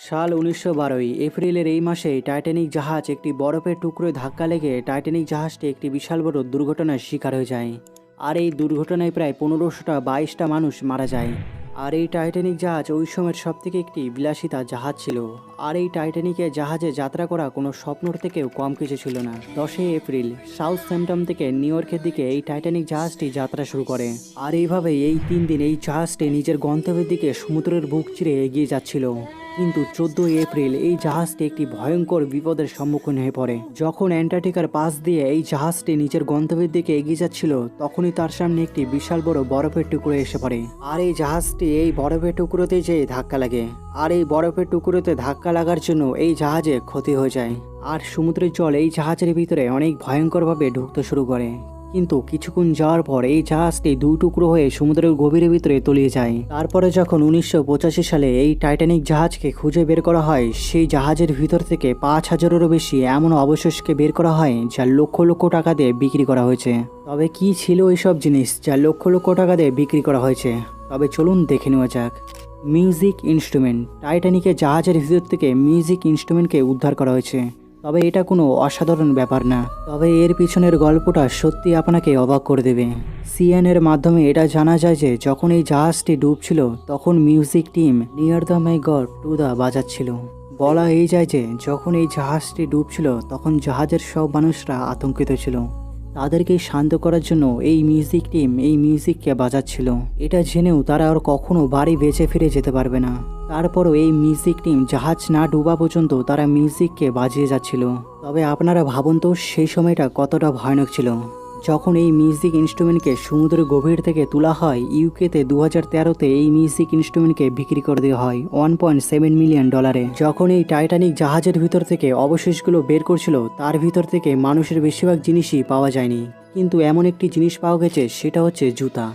সাল ১৯১২ এপ্রিলের এই মাসে টাইটানিক জাহাজ একটি বরফের টুকরোয় ধাক্কা লেগে টাইটানিক জাহাজটি একটি বিশাল বড় দুর্ঘটনার শিকার হয়ে যায়। আর এই দুর্ঘটনায় প্রায় ১৫২২টা মানুষ মারা যায়। আর এই টাইটানিক জাহাজ ওই সময়ের সবথেকে একটি বিলাসিতা জাহাজ ছিল। আর এই টাইটানিকের জাহাজে যাত্রা করা কোনো স্বপ্নর থেকেও কম কিছু ছিল না। ১০ই এপ্রিল সাউথ সেন্টাম থেকে নিউ ইয়র্কের দিকে এই টাইটানিক জাহাজটি যাত্রা শুরু করে। আর এইভাবেই এই ৩ দিন এই জাহাজটি নিজের গন্তব্যের দিকে সমুদ্রের বুক চিরে এগিয়ে যাচ্ছিল। কিন্তু ১৪ই এপ্রিল এই জাহাজটি একটি ভয়ঙ্কর বিপদের সম্মুখীন হয়ে পড়ে। যখন অ্যান্টার্কটিকার পাশ দিয়ে এই জাহাজটি নিজের গন্তব্যের দিকে এগিয়ে যাচ্ছিল, তখনই তার সামনে একটি বিশাল বড় বরফের টুকরো এসে পড়ে। আর এই জাহাজটি এই বরফের টুকরোতে যেয়ে ধাক্কা লাগে। আর এই বরফের টুকরোতে ধাক্কা লাগার জন্য এই জাহাজে ক্ষতি হয়ে যায়। আর সমুদ্রের জল এই জাহাজের ভিতরে অনেক ভয়ঙ্করভাবে ঢুকতে শুরু করে। কিন্তু কিছুক্ষণ যাওয়ার পর এই জাহাজটি দুই টুকরো হয়ে সমুদ্রের গভীরের ভিতরে তলিয়ে যায়। তারপরে যখন ১৯৮৫ সালে এই টাইটানিক জাহাজকে খুঁজে বের করা হয়, সেই জাহাজের ভিতর থেকে ৫,০০০-এরও বেশি এমন অবশেষকে বের করা হয় যা লক্ষ লক্ষ টাকা দিয়ে বিক্রি করা হয়েছে। তবে কি ছিল এইসব জিনিস যা লক্ষ লক্ষ টাকা দিয়ে বিক্রি করা হয়েছে? তবে চলুন দেখে নেওয়া যাক। Music instrument. টাইটানিকের জাহাজের ভিতর থেকে মিউজিক ইনস্ট্রুমেন্টকে উদ্ধার করা হয়েছে। তবে এটা কোনো অসাধারণ ব্যাপার না, তবে এর পিছনের গল্পটা সত্যি আপনাকে অবাক করে দেবে। সিএনএর মাধ্যমে এটা জানা যায় যে যখন এই জাহাজটি ডুবছিল, তখন music team near the my God to thee বাজাচ্ছিল। বলা এই যায় যে যখন এই জাহাজটি ডুবছিল, তখন জাহাজের সব মানুষরা আতঙ্কিত ছিল। তাদেরকে শান্ত করার জন্য এই মিউজিক টিম এই মিউজিককে বাজাচ্ছিল। এটা জেনেও তারা আর কখনো বাড়ি বেঁচে ফিরে যেতে পারবে না। তারপরও এই মিউজিক টিম জাহাজ না ডুবা পর্যন্ত তারা মিউজিককে বাজিয়ে যাচ্ছিল। তবে আপনারা ভাবুন তো সেই সময়টা কতটা ভয়ানক ছিল। যখন এই মিউজিক ইনস্ট্রুমেন্টকে সমুদ্রের গভীর থেকে তোলা হয়, ইউকেতে ২০১৩-তে এই মিউজিক ইনস্ট্রুমেন্টকে বিক্রি করে দেওয়া হয় $1.7 মিলিয়ন। যখন এই টাইটানিক জাহাজের ভিতর থেকে অবশেষগুলো বের করছিল, তার ভিতর থেকে মানুষের বেশিরভাগ জিনিসই পাওয়া যায়নি, কিন্তু এমন একটি জিনিস পাওয়া গেছে, সেটা হচ্ছে জুতা।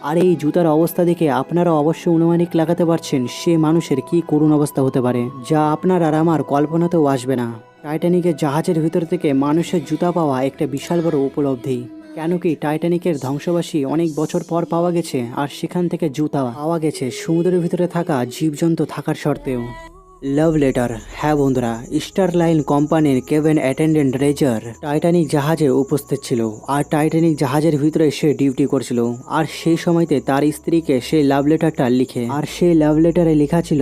আর এই জুতার অবস্থা দেখে আপনারা অবশ্যই অনুমানিক লাগাতে পারছেন সে মানুষের কি করুণ অবস্থা হতে পারে, যা আপনার আর আমার কল্পনাতেও আসবে না। টাইটানিকের জাহাজের ভিতর থেকে মানুষের জুতা পাওয়া একটা বিশাল বড় উপলব্ধি। কেন কি টাইটানিকের ধ্বংসবাসী অনেক বছর পর পাওয়া গেছে, আর সেখান থেকে জুতা পাওয়া গেছে সমুদ্রের ভিতরে থাকা জীবজন্তু থাকার সত্ত্বেও। Love letter. হ্যাঁ বন্ধুরা, স্টার লাইন কোম্পানির কেবিন অ্যাটেন্ডেন্ট রেজার টাইটানিক জাহাজে উপস্থিত ছিল। আর টাইটানিক জাহাজের ভিতরে সে ডিউটি করছিল। আর সেই সময়তে তার স্ত্রীকে সে লাভ লেটারটা লিখে। আর সেই লাভ লেটারে লেখা ছিল,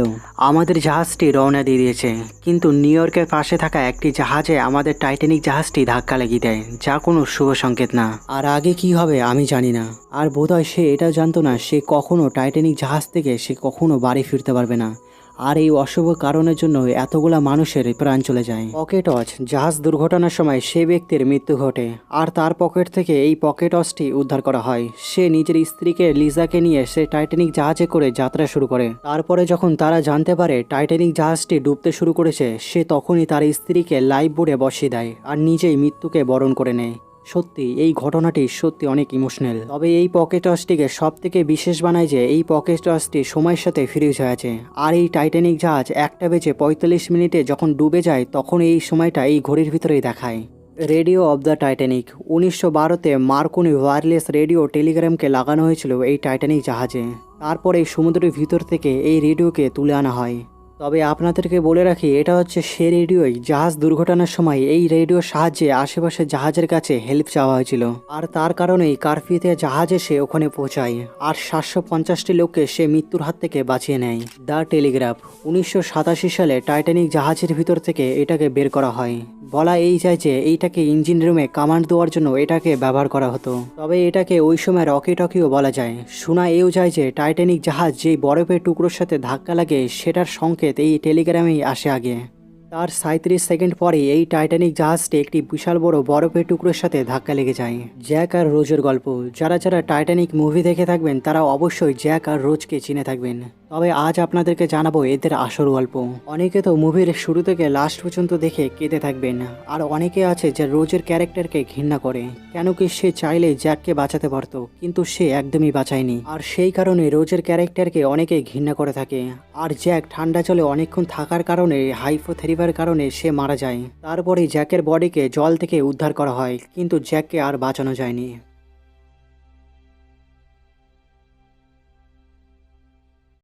আমাদের জাহাজটি রওনা দিয়ে দিয়েছে, কিন্তু নিউ ইয়র্কের পাশে থাকা একটি জাহাজে আমাদের টাইটানিক জাহাজটি ধাক্কা লাগিয়ে দেয়, যা কোনো শুভ সংকেত না। আর আগে কি হবে আমি জানি না। আর বোধহয় সে এটা জানতো না সে কখনো টাইটানিক জাহাজ থেকে সে কখনো বাড়ি ফিরতে পারবে না। আর এই অশুভ কারণের জন্য এতগুলা মানুষের প্রাণ চলে যায়। Pocket watch. জাহাজ দুর্ঘটনার সময় সে ব্যক্তির মৃত্যু ঘটে, আর তার পকেট থেকে এই পকেট ওয়াচটি উদ্ধার করা হয়। সে নিজের স্ত্রীকে লিজাকে নিয়ে সে টাইটানিক জাহাজে করে যাত্রা শুরু করে। তারপরে যখন তারা জানতে পারে টাইটানিক জাহাজটি ডুবতে শুরু করেছে, সে তখনই তার স্ত্রীকে লাইফ বোর্ডে বসিয়ে দেয় আর নিজেই মৃত্যুকে বরণ করে নেয়। সত্যি এই ঘটনাটি সত্যি অনেক ইমোশনাল। তবে এই পকেট ওয়াচটিকে সব থেকে বিশেষ বানায় যে এই পকেট ওয়াচটি সময়ের সাথে ফ্রিজ হয়ে আছে। আর এই টাইটানিক জাহাজ 1:45 যখন ডুবে যায়, তখন এই সময়টা এই ঘড়ির ভিতরেই দেখায়। Radio of the Titanic. ১৯১২-তে মার্কনি ওয়্যারলেস রেডিও টেলিগ্রামকে লাগানো হয়েছিল এই টাইটানিক জাহাজে। তারপর এই সমুদ্রের ভিতর থেকে এই রেডিওকে তুলে আনা হয়। তবে আপনাদেরকে বলে রাখি, এটা হচ্ছে সে রেডিওই জাহাজ দুর্ঘটনার সময় এই রেডিওর সাহায্যে আশেপাশে জাহাজের কাছে হেল্প চাওয়া হয়েছিল। আর তার কারণেই কারফিউতে জাহাজ এসে ওখানে পৌঁছায় আর ৭৫০টি লোককে সে মৃত্যুর হাত থেকে বাঁচিয়ে নেয়। The Telegraph. ১৯৮৭ সালে টাইটানিক জাহাজের ভিতর থেকে এটাকে বের করা হয়। বলা এই যায় যে এইটাকে ইঞ্জিন রুমে কামান্ড দেওয়ার জন্য এটাকে ব্যবহার করা হতো। তবে এটাকে ওই সময় রকি টকিও বলা যায়। শোনা এও যায় যে টাইটানিক জাহাজ যেই বরফের টুকরোর সাথে ধাক্কা লাগে, সেটার সংকেত এই টেলিগ্রামেই আসে আগে। তার ৩৭ সেকেন্ড পরে এই টাইটানিক জাহাজটি একটি বিশাল বড় বরফের টুকরোর সাথে ধাক্কা লেগে যায়। জ্যাক আর রোজের গল্প। যারা যারা টাইটানিক মুভি দেখে থাকবেন তারা অবশ্যই জ্যাক আর রোজকে চিনে থাকবেন। তবে আজ আপনাদেরকে জানাবো এদের আসল গল্প। অনেকে তো মুভির শুরু থেকে লাস্ট পর্যন্ত দেখে কেঁদে থাকবেন, আর অনেকে আছে যে রোজের ক্যারেক্টারকে ঘৃণা করে। কেন কি সে চাইলে জ্যাককে বাঁচাতে পারত, কিন্তু সে একদমই বাঁচায়নি। আর সেই কারণে রোজের ক্যারেক্টারকে অনেকে ঘৃণা করে থাকে। আর জ্যাক ঠান্ডা জলে অনেকক্ষণ থাকার কারণে হাইপোথেরিয়ার কারণে সে মারা যায়। তারপরে জ্যাকের বডিকে জল থেকে উদ্ধার করা হয়, কিন্তু জ্যাককে আর বাঁচানো যায়নি।